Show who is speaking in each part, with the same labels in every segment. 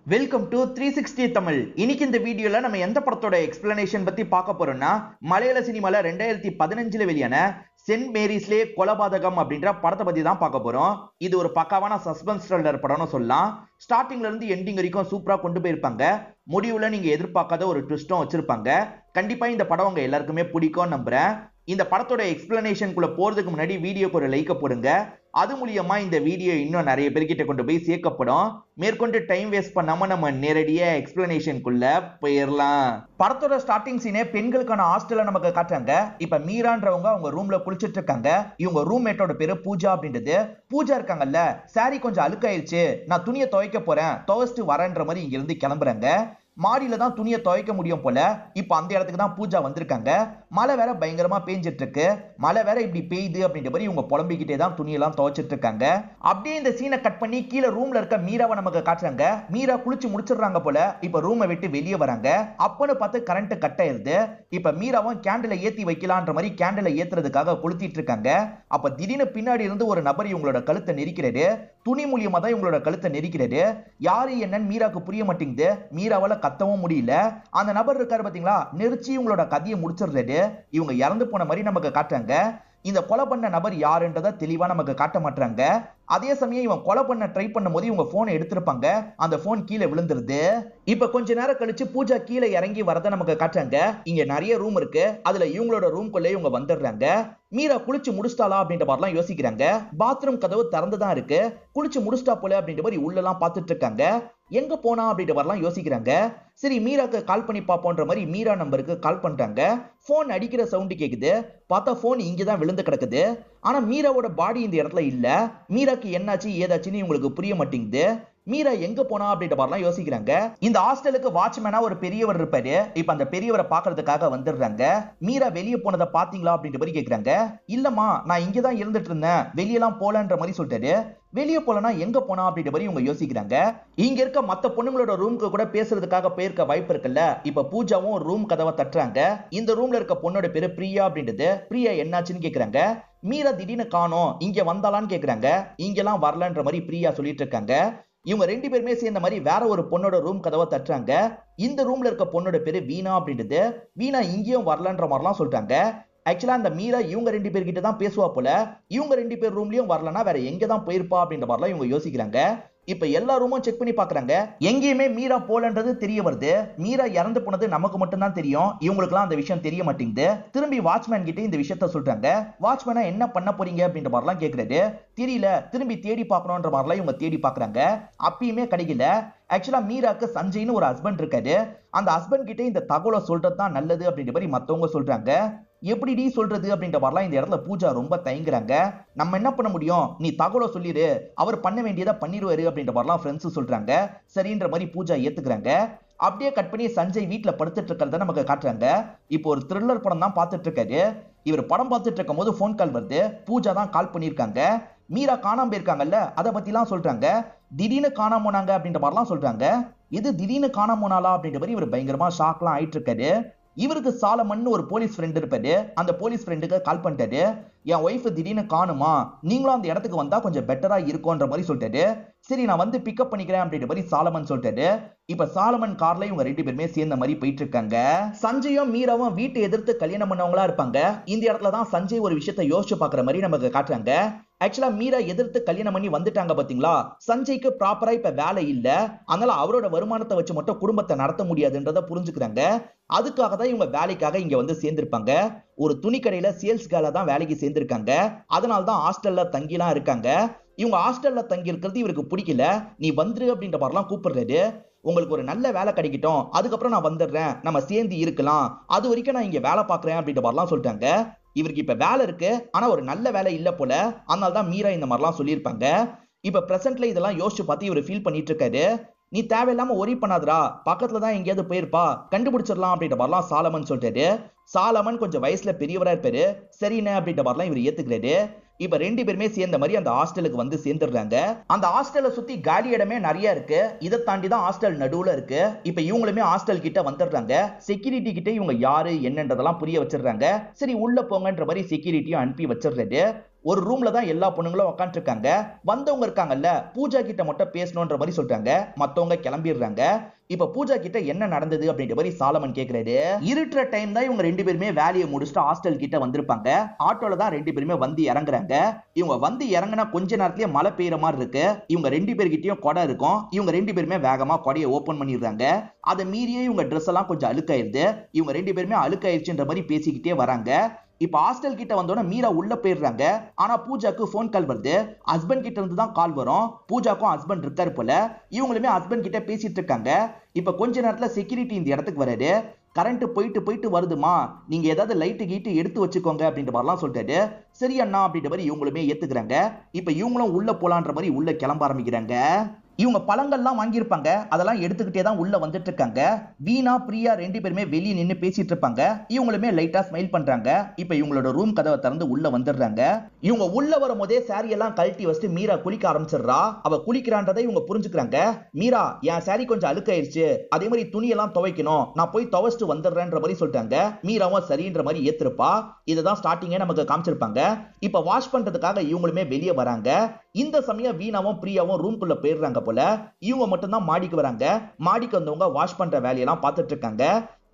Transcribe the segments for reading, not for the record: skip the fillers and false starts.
Speaker 1: Welcome to 360 Tamil. இன்னைக்கு இந்த வீடியோல நம்ம எந்த படத்தோட எக்ஸ்பிளனேஷன் பத்தி பார்க்க போறோம்னா, மலையாள சினிமால 2015ல வெளியான சென்ட் மேரிஸ்லே கொலபாதகம் அப்படின்ற படத்தை பத்தி தான் பார்க்க போறோம். இது ஒரு பக்காவான சஸ்பென்ஸ் த்ரில்லர் படம்னு சொல்லலாம். ஸ்டார்டிங்ல இருந்து எண்டிங் வரைக்கும் சூப்பரா கொண்டு போயிருப்பாங்க. முடிவுல நீங்க எதிர்பார்க்காத ஒரு ட்விஸ்டும் வச்சிருப்பாங்க. கண்டிப்பா இந்த படம் உங்க எல்லாருக்குமே பிடிக்கும் நம்புறேன். இந்த படத்தோட எக்ஸ்பிளனேஷனுக்குள்ள போறதுக்கு முன்னாடி வீடியோக்கு ஒரு லைக் போடுங்க. அது மூலியமா இந்த வீடியோ இன்னும் நிறைய பேர்கிட்ட கொண்டு போய் சேர்க்கப்படும். மேற்கொண்டு டைம் வேஸ்ட் பண்ணாம நம்ம நேரடியா எக்ஸ்பிளனேஷனுக்குள்ள போயிடலாம். படத்தோட ஸ்டார்டிங் சீனே பெண்களுக்கான ஹாஸ்டல்ல நமக்கு காட்டுறாங்க. இப்ப மீரான்றவங்க அவங்க ரூம்ல குளிச்சிட்டு இருக்காங்க. இவங்க ரூம்மேட்டோட பேரு பூஜா அப்படின்றது. பூஜா இருக்காங்கல்ல, சாரி கொஞ்சம் அழுக்காயிருச்சு, நான் துணியை துவைக்க போறேன், துவைச்சிட்டு வரேன்ற மாதிரி இங்க இருந்து கிளம்புறாங்க. மாடியில தான் துணியை துவைக்க முடியும் போல. இப்ப அந்த இடத்துக்கு தான் பூஜா வந்திருக்காங்க. மழை வேற பயங்கரமா பெஞ்சிட்டு இருக்கு. மழை வேற இப்படி பெய்யுது அப்படின்ற மாதிரி இவங்க புலம்பிக்கிட்டே தான் துணியெல்லாம் துவைச்சிட்டு இருக்காங்க. அப்படியே இந்த சீனை கட் பண்ணி கீழே ரூம்ல இருக்க மீராவை நமக்கு காட்டுறாங்க. மீரா குளிச்சு முடிச்சிடுறாங்க போல. இப்ப ரூமை விட்டு வெளியே வராங்க. அப்பன்னு பார்த்து கரண்ட் கட் ஆயிருது. இப்ப மீராவும் கேண்டிலை ஏத்தி வைக்கலான்ற மாதிரி கேண்டிலை ஏத்துறதுக்காக கொளுத்திட்டு இருக்காங்க. அப்ப திடீர்னு பின்னாடி இருந்து ஒரு நபர் இவங்களோட கழுத்தை நெரிக்கிறாரு. துணி மூலியமா தான் இவங்களோட கழுத்தை நெரிக்கிறாரு. யாரு என்னன்னு மீராக்கு புரிய மாட்டேங்குது. மீராவால கத்தவும் முடியல. அந்த நபர் இருக்காரு பாத்தீங்களா, நெரிச்சி இவங்களோட கதையை முடிச்சிடுறாரு. இவங்க இறந்து போன மாதிரி நமக்கு காட்டுறாங்க. இந்த கொலை பண்ண நபர் யாருன்றத தெளிவா நமக்கு காட்ட மாட்டாங்க. அதே சமயம் இவன் கொலை பண்ண ட்ரை பண்ணும்போது இவங்க போனை எடுத்திருப்பாங்க. அந்த போன் கீழே விழுந்துருது. இப்ப கொஞ்ச நேரம் கழிச்சு பூஜா கீழே இறங்கி வரத நமக்கு காட்டுறாங்க. இங்க நிறைய ரூம் இருக்கு. அதுல இவங்களோட ரூம்குள்ளே இவங்க வந்துடுறாங்க. மீரா குளிச்சு முடிச்சிட்டாளா அப்படின்ற மாதிரிலாம் யோசிக்கிறாங்க. பாத்ரூம் கதவு திறந்துதான் இருக்கு. குளிச்சு முடிச்சிட்டா போல அப்படின்ற மாதிரி உள்ள எல்லாம் பார்த்துட்டு இருக்காங்க. எங்க போனா அப்படின்ற மாதிரிலாம் யோசிக்கிறாங்க. சரி, மீராக்கு கால் பண்ணி பாப்போன்ற மாதிரி மீரா நம்பருக்கு கால் பண்றாங்க. போன் அடிக்கிற சவுண்ட் கேக்குது. பார்த்தா போன் இங்கதான் விழுந்து கிடக்குது. ஆனா மீராவோட பாடி இந்த இடத்துல இல்ல. மீராக்கு என்னாச்சு ஏதாச்சுன்னு இவங்களுக்கு புரிய மாட்டேங்குது. மீரா எங்க போனா அப்படின்ற மாதிரிலாம் யோசிக்கிறாங்க. இந்த ஹாஸ்டலுக்கு வாட்ச்மேனா ஒரு பெரியவர் இருப்பாரு. இப்ப அந்த பெரியவரை பாக்குறதுக்காக வந்துடுறாங்க. மீரா வெளியே போனதை பாத்தீங்களா அப்படின்ற மாதிரி கேக்குறாங்க. இல்லம்மா, நான் இங்கதான் இருந்துட்டு இருந்தேன், வெளியெல்லாம் போலன்ற மாதிரி சொல்லிட்டாரு. வெளியே போலனா எங்க போனா அப்படின்ற மாதிரி இவங்க யோசிக்கிறாங்க. இங்க இருக்க மத்த பொண்ணுங்களோட ரூமுக்கு கூட பேசுறதுக்காக போயிருக்க வாய்ப்பு இருக்குல்ல. இப்ப பூஜாவும் ரூம் கதவை தட்டுறாங்க. இந்த ரூம்ல இருக்க பொண்ணோட பேரு பிரியா அப்படின்றது. பிரியா என்னாச்சுன்னு கேக்குறாங்க. மீரா திடீர்னு காணோம், இங்க வந்தாலான்னு கேக்குறாங்க. இங்கெல்லாம் வரலன்ற மாதிரி பிரியா சொல்லிட்டு இருக்காங்க. இவங்க ரெண்டு பேருமே சேர்ந்த மாதிரி வேற ஒரு பொண்ணோட ரூம் கதவை தட்டுறாங்க. இந்த ரூம்ல இருக்க பொண்ணோட பேரு வீணா அப்படின்றது. வீணா இங்கேயும் வரலன்ற மாதிரிலாம் சொல்றாங்க. ஆக்சுவலா அந்த மீரா இவங்க ரெண்டு பேர்கிட்ட தான் பேசுவா போல. இவங்க ரெண்டு பேர் ரூம்லயும் வரலன்னா வேற எங்க தான் போயிருப்பா அப்படின்ற மாதிரிலாம் இவங்க யோசிக்கிறாங்க. இப்ப எல்லா ரூமும் செக் பண்ணி பாக்குறாங்க. எங்கேயுமே மீரா போலன்றது தெரிய வருது. மீரா இறந்து போனது நமக்கு மட்டும் தான் தெரியும். இவங்களுக்குலாம் அந்த விஷயம் தெரிய மாட்டேங்குது. திரும்பி வாட்ச்மேன் கிட்ட இந்த விஷயத்த சொல்றாங்க. வாட்ச்மேனா என்ன பண்ண போறீங்க அப்படின்ற மாதிரிலாம் கேக்குறாரு. தெரியல, திரும்பி தேடி பார்க்கணும்ன்ற மாதிரிலாம் இவங்க தேடி பாக்குறாங்க. அப்பயுமே கிடைக்கல. ஆக்சுவலா மீராக்கு சஞ்சய்னு ஒரு ஹஸ்பண்ட் இருக்காரு. அந்த ஹஸ்பண்ட் கிட்ட இந்த தகவலை சொல்றது தான் நல்லது அப்படின்ற மாதிரி மத்தவங்க சொல்றாங்க. எப்படி சொல்றது அப்படின்ற மாதிரிலாம் இந்த இடத்துல பூஜா ரொம்ப தயங்குறாங்க. நம்ம என்ன பண்ண முடியும், நீ தகவலை சொல்லிடு, அவர் பண்ண வேண்டியதை பண்ணிடுவாரு அப்படின்ற மாதிரிலாம் ஃப்ரெண்ட்ஸ் சொல்றாங்க. சரின்ற மாதிரி பூஜா ஏத்துக்கிறாங்க. அப்படியே கட் பண்ணி சஞ்சய் வீட்டுல படுத்துட்டு இருக்கிறத நமக்கு காட்டுறாங்க. இப்போ ஒரு த்ரில்லர் படம் தான் பார்த்துட்டு இருக்காரு. இவர் படம் பார்த்துட்டு இருக்கும் போது போன் கால் வருது. பூஜா தான் கால் பண்ணிருக்காங்க. மீரா காணாம போயிருக்காங்கல்ல, அதை பத்தி எல்லாம் சொல்றாங்க. திடீர்னு காணாம போனாங்க அப்படின்ற மாதிரிலாம் சொல்றாங்க. இது திடீர்னு காணாம போனாலா அப்படின்ற மாதிரி இவர் பயங்கரமா ஷாக்லாம் ஆயிட்டு இருக்காரு. இவருக்கு சாலமன் ஒரு போலீஸ் ஃப்ரெண்ட் இருப்பாரு. அந்த போலீஸ் ஃப்ரெண்டுக்கு கால் பண்ணிட்டாரு. என் ஒய்ஃப் திடீர்னு காணுமா, நீங்களும் அந்த இடத்துக்கு வந்தா கொஞ்சம் பெட்டரா இருக்கும்ன்ற மாதிரி சொல்லிட்டாரு. சரி, நான் வந்து பிக்கப் பண்ணிக்கிறேன் அப்படின்ற மாதிரி சாலமன் சொல்லிட்டாரு. இப்ப சாலமன் கார்ல இவங்க ரெண்டு பேருமே சேர்ந்த மாதிரி போயிட்டு இருக்காங்க. சஞ்சயும் மீராவும் வீட்டை எதிர்த்து கல்யாணம் பண்ணவங்களா இருப்பாங்க. இந்த இடத்துல தான் சஞ்சய் ஒரு விஷயத்தை யோசிச்சு பாக்குற மாதிரி நமக்கு காட்டுறாங்க. ஆக்சுவலா மீரா எதிர்த்து கல்யாணம் பண்ணி வந்துட்டாங்க பாத்தீங்களா. சஞ்சய்க்கு ப்ராப்பரா இப்ப வேலை இல்ல. அதனால அவரோட வருமானத்தை வச்சு மட்டும் குடும்பத்தை நடத்த முடியாதுன்றத புரிஞ்சுக்கிறாங்க. அதுக்காக தான் இவங்க வேலைக்காக இங்க வந்து சேர்ந்திருப்பாங்க. ஒரு துணி கடையில சேல்ஸ் கேர்ல தான் வேலைக்கு சேர்ந்திருக்காங்க. அதனால தான் ஹாஸ்டல்ல தங்கிலாம் இருக்காங்க. இவங்க ஹாஸ்டல்ல தங்கி இருக்கிறது இவருக்கு பிடிக்கல. நீ வந்துரு அப்படின்ற மாதிரிலாம் கூப்பிடுறாரு. உங்களுக்கு ஒரு நல்ல வேலை கிடைக்கட்டும், அதுக்கப்புறம் நான் வந்துடுறேன், நம்ம சேர்ந்து இருக்கலாம், அது வரைக்கும் நான் இங்க வேலை பார்க்கறேன் அப்படின்ற மாதிரிலாம் சொல்லிட்டாங்க. இவருக்கு இப்ப வேலை இருக்கு, ஆனா ஒரு நல்ல வேலை இல்ல போல. அதனால தான் மீரா இந்த மாதிரிலாம் சொல்லியிருப்பாங்க. இப்ப பிரசன்ட்ல இதெல்லாம் யோசிச்சு பார்த்து இவர் ஃபீல் பண்ணிட்டு இருக்காரு. நீ தேவையில்லாம ஒரி பண்ணாதரா, பக்கத்துல தான் எங்கேயாவது போயிருப்பா, கண்டுபிடிச்சிடலாம் அப்படின்ற மாதிரிலாம் சாலமன் சொல்லிட்டாரு. சாலமன் கொஞ்சம் வயசுல பெரியவரா இருப்பாரு. சரிண்ணே அப்படின்ற மாதிரிலாம் இவர் ஏத்துக்கிறாரு. இப்ப ரெண்டு பேருமே சேர்ந்த மாதிரி அந்த ஹாஸ்டலுக்கு வந்து சேர்ந்துடுறாங்க. அந்த ஹாஸ்டலை சுத்தி காலி இடமே நிறைய இருக்கு. இதை தாண்டி தான் ஹாஸ்டல் நடுவுல இருக்கு. இப்ப இவங்களுமே ஹாஸ்டல் கிட்ட வந்துடுறாங்க. செக்யூரிட்டி கிட்ட இவங்க யாரு என்னன்றதெல்லாம் புரிய வச்சிடுறாங்க. சரி உள்ள போங்கன்ற மாதிரி செக்யூரிட்டியும் அனுப்பி வச்சிடுறாரு. ஒரு ரூம்ல தான் எல்லா பொண்ணுங்களும் உட்காந்துட்டு இருக்காங்க. வந்தவங்க இருக்காங்கல்ல, பூஜா கிட்ட மட்டும் பேசணும்ன்ற மாதிரி சொல்றாங்க. மத்தவங்க கிளம்பிடுறாங்க. இப்ப பூஜா கிட்ட என்ன நடந்தது அப்படின்ற மாதிரி சாலமன் கேக்குறாரு. இருட்டுற டைம் தான் இவங்க ரெண்டு பேருமே வேலையை முடிச்சுட்டு ஹாஸ்டல் கிட்ட வந்திருப்பாங்க. ஆட்டோல தான் ரெண்டு பேருமே வந்து இறங்குறாங்க. இவங்க வந்து இறங்கினா கொஞ்ச நேரத்திலேயே மழை பெய்யற மாதிரி இருக்கு. இவங்க ரெண்டு பேர்கிட்டயும் கொடை இருக்கும். இவங்க ரெண்டு பேருமே வேகமா கொடையை ஓபன் பண்ணிடுறாங்க. அதை மீறியே இவங்க ட்ரெஸ் எல்லாம் கொஞ்சம் அழுக்காயிருது. இவங்க ரெண்டு பேருமே அழுக்காயிருச்சுன்ற மாதிரி பேசிக்கிட்டே வராங்க. இப்ப ஹாஸ்டல் கிட்ட வந்தோட மீரா உள்ள போயிடுறாங்க. ஆனா பூஜாக்கு போன் கால் வருது. ஹஸ்பண்ட் கிட்ட இருந்து தான் கால் வரும். பூஜாக்கும் ஹஸ்பண்ட் இருக்காரு போல. இவங்களுமே ஹஸ்பண்ட் கிட்ட பேசிட்டு இருக்காங்க. இப்ப கொஞ்ச நேரத்துல செக்யூரிட்டி இந்த இடத்துக்கு வராரு. கரண்ட் போயிட்டு போயிட்டு வருதுமா, நீங்க ஏதாவது லைட்டு கீட்டு எடுத்து வச்சுக்கோங்க அப்படின்ற மாதிரிலாம் சொல்லிட்டாரு. சரி அண்ணா அப்படின்ற மாதிரி இவங்களுமே ஏத்துக்கிறாங்க. இப்ப இவங்களும் உள்ள போலான்ற மாதிரி உள்ள கிளம்ப ஆரம்பிக்கிறாங்க. இவங்க பழங்கள்லாம் வாங்கியிருப்பாங்க. அதெல்லாம் எடுத்துக்கிட்டே தான் உள்ள வந்துட்டு இருக்காங்க. வீணா பிரியா ரெண்டு பேருமே வெளியே நின்று பேசிட்டு இருப்பாங்க. இவங்களுமே லைட்டா ஸ்மைல் பண்றாங்க. இப்ப இவங்களோட ரூம் கதவை திறந்து உள்ள வந்துடுறாங்க. இவங்க உள்ள வரும்போதே சாரி எல்லாம் கழட்டி வச்சுட்டு மீரா குளிக்க ஆரம்பிச்சிடுறா. அவ குளிக்கிறான்றதை இவங்க புரிஞ்சுக்கிறாங்க. மீரா, என் சாரி கொஞ்சம் அழுக்காயிருச்சு, அதே மாதிரி துணியெல்லாம் துவைக்கணும், நான் போய் துவைச்சிட்டு வந்துடுறேன்ற மாதிரி சொல்லிட்டாங்க. மீராவும் சரின்ற மாதிரி ஏத்திருப்பா. இதுதான் ஸ்டார்டிங்கே நமக்கு காமிச்சிருப்பாங்க. இப்ப வாஷ் பண்றதுக்காக இவங்களுமே வெளியே வராங்க. இந்த சமயம் வீணாவும் பிரியாவும் ரூம்குள்ள போயிடுறாங்க போல. இவங்க மட்டும் தான் மாடிக்கு வராங்க. மாடிக்கு வந்தவங்க வாஷ் பண்ற வேலையெல்லாம் பார்த்துட்டு இருக்காங்க.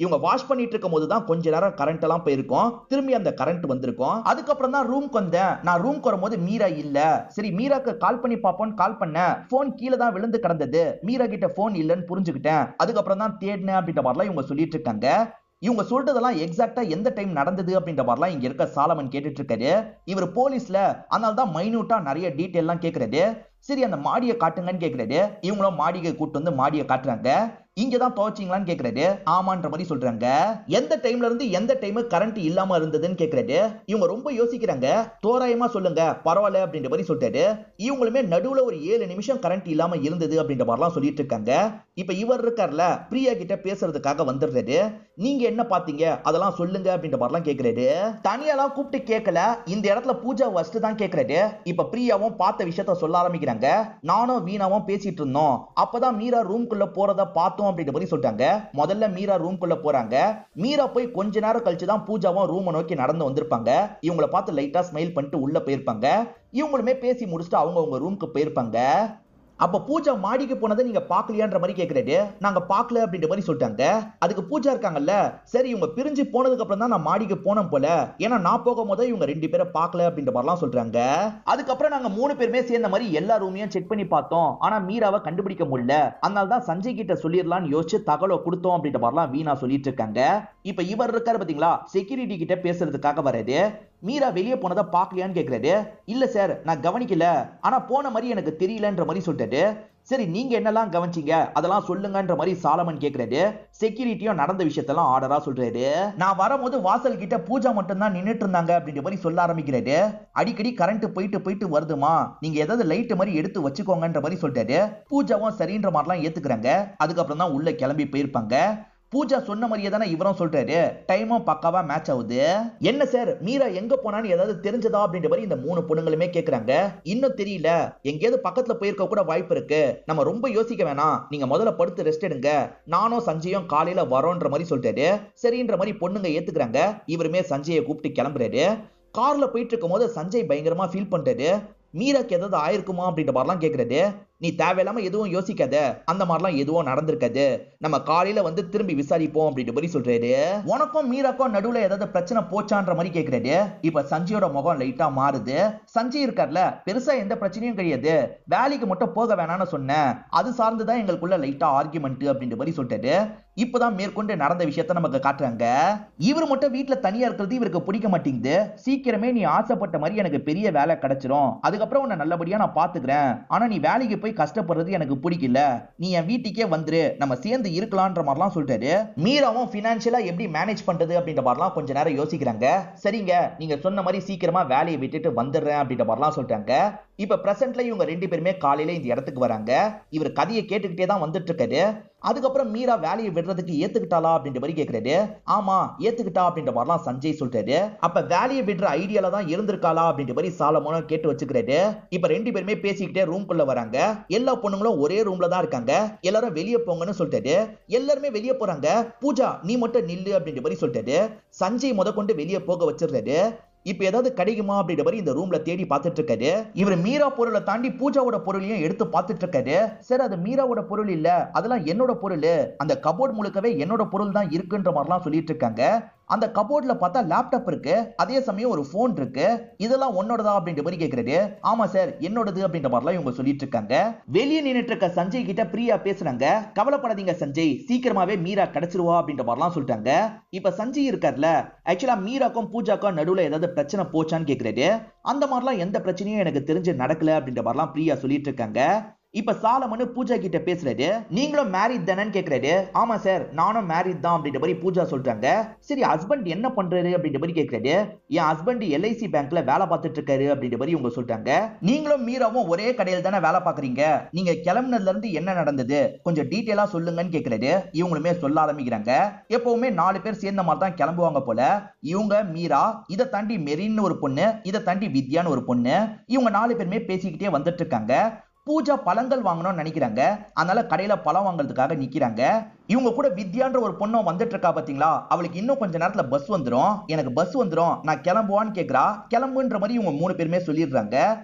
Speaker 1: இவங்க வாஷ் பண்ணிட்டு இருக்கும் போது தான் கொஞ்ச நேரம் கரண்ட் எல்லாம் போயிருக்கும். திரும்பி அந்த கரண்ட் வந்திருக்கும். அதுக்கப்புறம் தான் ரூம்க்கு வந்தேன். நான் ரூம்க்கு வரும்போது மீரா இல்ல. சரி மீராக்கு கால் பண்ணி பாப்போம்னு கால் பண்ண, போன் கீழே தான் விழுந்து கிடந்தது. மீரா கிட்ட போன் இல்லன்னு புரிஞ்சுக்கிட்டேன். அதுக்கப்புறம் தான் தேடினேன் அப்படின்ற மாதிரிலாம் இவங்க சொல்லிட்டு இருக்காங்க. இவங்க சொல்றதெல்லாம் எக்ஸாக்டா எந்த டைம் நடந்தது அப்படின்ற மாதிரிலாம் இங்க இருக்க சாலமன் கேட்டுட்டு இருக்காரு. இவர் போலீஸ்ல, அதனால தான் மைனூட்டா நிறைய டீடைல் எல்லாம் கேக்குறாரு. சரி அந்த மாடியை காட்டுங்கன்னு கேக்குறாரு. இவங்களும் மாடியை கூட்டு வந்து மாடியை காட்டுறாங்க. இங்கதான் துவைச்சிங்களான்னு கேக்குறாரு. ஆமான்ற மாதிரி சொல்றாங்க. எந்த டைம்ல இருந்து எந்த டைம் கரண்ட் இல்லாம இருந்ததுன்னு கேக்குறாரு. இவங்க ரொம்ப யோசிக்கிறாங்க. தோராயமா சொல்லுங்க பரவாயில்ல அப்படின்ற மாதிரி சொல்லிட்டாரு. இவங்களுமே நடுவுல ஒரு 7 நிமிஷம் கரண்ட் இல்லாம இருந்தது அப்படின்ற மாதிரிலாம் சொல்லிட்டு இருக்காங்க. இப்ப இவர் இருக்கார்ல, பிரியா கிட்ட பேசுறதுக்காக வந்துடுறாரு. நீங்க என்ன பாத்தீங்க அதெல்லாம் சொல்லுங்க அப்படின்ற மாதிரிலாம் கேக்குறாரு. தனியெல்லாம் கூப்பிட்டு கேட்கல, இந்த இடத்துல பூஜா ஃபர்ஸ்ட் தான் கேக்குறாரு. இப்ப பிரியாவும் பார்த்த விஷயத்த சொல்ல ஆரம்பிக்கிறாங்க. நானும் வீணாவும் பேசிட்டு இருந்தோம். அப்பதான் மீரா ரூம்குள்ள போறத பார்த்தோம் அப்படின்ற மாதிரி சொல்லிட்டாங்க. முதல்ல மீரா ரூம்குள்ள போறாங்க. மீரா போய் கொஞ்ச நேரம் கழிச்சு தான் பூஜாவும் ரூம் நோக்கி நடந்து வந்திருப்பாங்க. இவங்களை பார்த்து லைட்டா ஸ்மைல் பண்ணிட்டு உள்ள போயிருப்பாங்க. இவங்களுமே பேசி முடிச்சுட்டு அவங்க ரூமுக்கு போயிருப்பாங்க. அப்ப பூஜா மாடிக்கு போனதை நீங்க பாக்கலையான்ற மாதிரி கேக்குறாரு. நாங்க பாக்கல அப்படின்ற மாதிரி சொல்லிட்டாங்க. அதுக்கு பூஜா இருக்காங்கல்ல, சரி இவங்க பிரிஞ்சு போனதுக்கு அப்புறம் தான் நான் மாடிக்கு போனேன் போல, ஏன்னா நான் போகும்போது இவங்க ரெண்டு பேரை பாக்கல அப்படின்ற மாதிரிலாம் சொல்றாங்க. அதுக்கப்புறம் நாங்க 3 பேருமே சேர்ந்த மாதிரி எல்லா ரூமையும் செக் பண்ணி பார்த்தோம். ஆனா மீராவை கண்டுபிடிக்க முடியல. அதனால தான் சஞ்சய் கிட்ட சொல்லிடலாம்னு யோசிச்சு தகவலை கொடுத்தோம் அப்படின்ற மாதிரிலாம் வீணா சொல்லிட்டு இருக்காங்க. இப்ப இவர் இருக்காரு பாத்தீங்களா, செக்யூரிட்டி கிட்ட பேசுறதுக்காக வராது. மீரா வெளியே போனதை பாக்கலையான்னு கேக்குறாரு. இல்ல சார் நான் கவனிக்கல, ஆனா போன மாதிரி எனக்கு தெரியலன்ற மாதிரி சொல்லிட்டாரு. சரி நீங்க என்னெல்லாம் கவனிச்சீங்க அதெல்லாம் சொல்லுங்கன்ற மாதிரி சாலமன் கேக்குறாரு. செக்யூரிட்டியும் நடந்த விஷயத்தெல்லாம் ஆர்டரா சொல்றாரு. நான் வரும்போது வாசல் கிட்ட பூஜா மட்டும் தான் நின்னுட்டு இருந்தாங்க அப்படின்ற மாதிரி சொல்ல ஆரம்பிக்கிறாரு. அடிக்கடி கரண்ட் போயிட்டு போயிட்டு வருதுமா, நீங்க ஏதாவது லைட் மாதிரி எடுத்து வச்சுக்கோங்கன்ற மாதிரி சொல்லிட்டாரு. பூஜாவும் சரின்ற மாதிரிலாம் ஏத்துக்கிறாங்க. அதுக்கப்புறம் தான் உள்ள கிளம்பி போயிருப்பாங்க. பூஜா சொன்ன மாதிரியே தானே இவரும் சொல்றாரு. டைமும் பக்காவா மேட்ச் ஆகுது. என்ன சார் மீரா எங்க போனான்னு ஏதாவது தெரிஞ்சதா அப்படின்ற மாதிரி இந்த 3 பொண்ணுங்களுமே கேக்குறாங்க. இன்னும் தெரியல, எங்கேயாவது பக்கத்துல போயிருக்க கூட வாய்ப்பு இருக்கு. நம்ம ரொம்ப யோசிக்க வேணாம், நீங்க முதல்ல படுத்து ரெஸ்ட் எடுங்க, நானும் சஞ்சயும் காலையில வரோன்ற மாதிரி சொல்லிட்டாரு. சரின்ற மாதிரி பொண்ணுங்க ஏத்துக்கிறாங்க. இவருமே சஞ்சயை கூப்பிட்டு கிளம்புறாரு. கார்ல போயிட்டு இருக்கும் போது சஞ்சய் பயங்கரமா ஃபீல் பண்றாரு. மீராக்கு ஏதாவது ஆயிருக்குமா அப்படின்ற மாதிரிலாம் கேக்குறாரு. நீ தேவையில்லாம எதுவும் யோசிக்காத, அந்த மாதிரிலாம் எதுவும் நடந்திருக்காது, நம்ம காலையில வந்து திரும்பி விசாரிப்போம் அப்படின்ற மாதிரி சொல்றாரு. உனக்கும் மீராக்கும் நடுவுல ஏதாவது பிரச்சனை போச்சான்ற மாதிரி கேக்குறாரு. இப்ப சஞ்சயோட முகம் லைட்டா மாறுது. சஞ்சய் இருக்கார்ல, பெருசா எந்த பிரச்சனையும் கிடையாது, வேலைக்கு மட்டும் போக வேணாம்னு சொன்னேன், அது சார்ந்துதான் எங்களுக்குள்ள லைட்டா ஆர்குமெண்ட் அப்படின்ற மாதிரி சொல்லிட்டாரு. இப்பதான் மேற்கொண்டு நடந்த விஷயத்த நமக்கு காட்டுறாங்க. இவர் மட்டும் வீட்டுல தனியா இருக்கிறது இவருக்கு பிடிக்க மாட்டேங்குது. சீக்கிரமே நீ ஆசைப்பட்ட மாதிரி எனக்கு பெரிய வேலை கிடைச்சிரும், அதுக்கப்புறம் உன்னை நல்லபடியா நான் பாத்துக்கிறேன், ஆனா நீ வேலைக்கு போய் கஷ்டப்படுறது எனக்கு பிடிக்கல, நீ என் வீட்டுக்கே வந்துரு, நம்ம சேர்ந்து இருக்கலாம்ன்ற மாதிரிலாம் சொல்லிட்டாரு. மீராவும் பினான்சியலா எப்படி மேனேஜ் பண்றது அப்படின்ற மாதிரிலாம் கொஞ்ச நேரம் யோசிக்கிறாங்க. சரிங்க நீங்க சொன்ன மாதிரி சீக்கிரமா வேலையை விட்டுட்டு வந்துடுறேன் அப்படின்ற மாதிரிலாம் சொல்லிட்டாங்க. இப்ப பிரசன்ட்ல இவங்க ரெண்டு பேருமே காலையில இந்த இடத்துக்கு வராங்க. இவர் கதையை கேட்டுக்கிட்டே தான் வந்துட்டு இருக்காரு. அதுக்கப்புறம் மீரா வேலையை விடுறதுக்கு ஏத்துக்கிட்டாளா அப்படின்ற மாதிரி கேக்குறாரு. ஆமா ஏத்துக்கிட்டா அப்படின்ற மாதிரிலாம் சஞ்சய் சொல்றாரு. அப்ப வேலையை விடுற ஐடியால தான் இருந்திருக்காளா அப்படின்ற மாதிரி சாலமோனும் கேட்டு வச்சுக்கிறாரு. இப்ப ரெண்டு பேருமே பேசிக்கிட்டே ரூம்குள்ள வராங்க. எல்லா பொண்ணுங்களும் ஒரே ரூம்ல தான் இருக்காங்க. எல்லாரும் வெளியே போங்கன்னு சொல்லிட்டாரு. எல்லாருமே வெளியே போறாங்க. பூஜா நீ மட்டும் நில்லு அப்படின்ற மாதிரி சொல்லிட்டாரு. சஞ்சய் முத கொண்டு வெளியே போக வச்சிடுறாரு. இப்ப ஏதாவது கிடைக்குமா அப்படின்ற மாதிரி இந்த ரூம்ல தேடி பார்த்துட்டு இருக்காரு. இவர் மீரா பொருளை தாண்டி பூஜாவோட பொருளையும் எடுத்து பார்த்துட்டு இருக்காரு. சார் அது மீராவோட பொருள் இல்ல, அதெல்லாம் என்னோட பொருள், அந்த கபோர்ட் முழுக்கவே என்னோட பொருள் தான் இருக்குன்ற மாதிரிலாம் சொல்லிட்டு இருக்காங்க. அந்த கபோர்ட்ல பார்த்தா லேப்டாப் இருக்கு, அதே சமயம் ஒரு போன் இருக்கு, இதெல்லாம் உன்னோடதா அப்படின்ற மாதிரி கேக்குறாரு. ஆமா சார் என்னோடது அப்படின்ற மாதிரிலாம் இவங்க சொல்லிட்டு இருக்காங்க. வெளியே நின்னுட்டு இருக்க சஞ்சய் கிட்ட பிரியா பேசுறாங்க. கவலைப்படாதீங்க சஞ்சய், சீக்கிரமாவே மீரா கிடைச்சிருவா அப்படின்ற மாதிரிலாம் சொல்லிட்டாங்க. இப்ப சஞ்சய் இருக்கார்ல, ஆக்சுவலா மீராக்கும் பூஜாக்கும் நடுவுல ஏதாவது பிரச்சனை போச்சான்னு கேக்குறாரு. அந்த மாதிரிலாம் எந்த பிரச்சனையும் எனக்கு தெரிஞ்சு நடக்கல அப்படின்ற மாதிரிலாம் பிரியா சொல்லிட்டு இருக்காங்க. இப்ப சாலமன் பூஜா கிட்ட பேசுறாரு. நீங்களும் மேரிட் தானேன்னு கேக்குறாரு. ஆமா சார் நானும் மேரிட் தான் அப்படின்ற மாதிரி பூஜா சொல்றாங்க. சரி ஹஸ்பண்ட் என்ன பண்றாரு அப்படின்ற மாதிரி கேக்குறாரு. என் ஹஸ்பண்ட் எல்ஐசி பேங்க்ல வேலை பார்த்துட்டு இருக்காரு அப்படின்ற மாதிரி இவங்க சொல்றாங்க. நீங்களும் மீராவும் ஒரே கடையில் தானே வேலை பாக்குறீங்க, நீங்க கிளம்புனதுல இருந்து என்ன நடந்தது கொஞ்சம் டீட்டெயிலா சொல்லுங்கன்னு கேக்குறாரு. இவங்களுமே சொல்ல ஆரம்பிக்கிறாங்க. எப்பவுமே 4 பேர் சேர்ந்த மாதிரி தான் கிளம்புவாங்க போல. இவங்க மீரா, இதை தாண்டி மெரின்னு ஒரு பொண்ணு, இதை தாண்டி வித்யான்னு ஒரு பொண்ணு, இவங்க 4 பேருமே பேசிக்கிட்டே வந்துட்டு இருக்காங்க. பூஜா பழங்கள் வாங்கணும்னு நினைக்கிறாங்க, அதனால கடையில பழம் வாங்குறதுக்காக நிக்கிறாங்க. இவங்க கூட வித்யான்ற ஒரு பொண்ணு வந்துட்டு இருக்கா பாத்தீங்களா, அவளுக்கு இன்னும் கொஞ்ச நேரத்துல பஸ் வந்துரும், எனக்கு பஸ் வந்துரும் நான் கிளம்புவான்னு கேக்குறா. கிளம்புன்ற மாதிரி இவங்க 3 பேருமே சொல்லிடுறாங்க.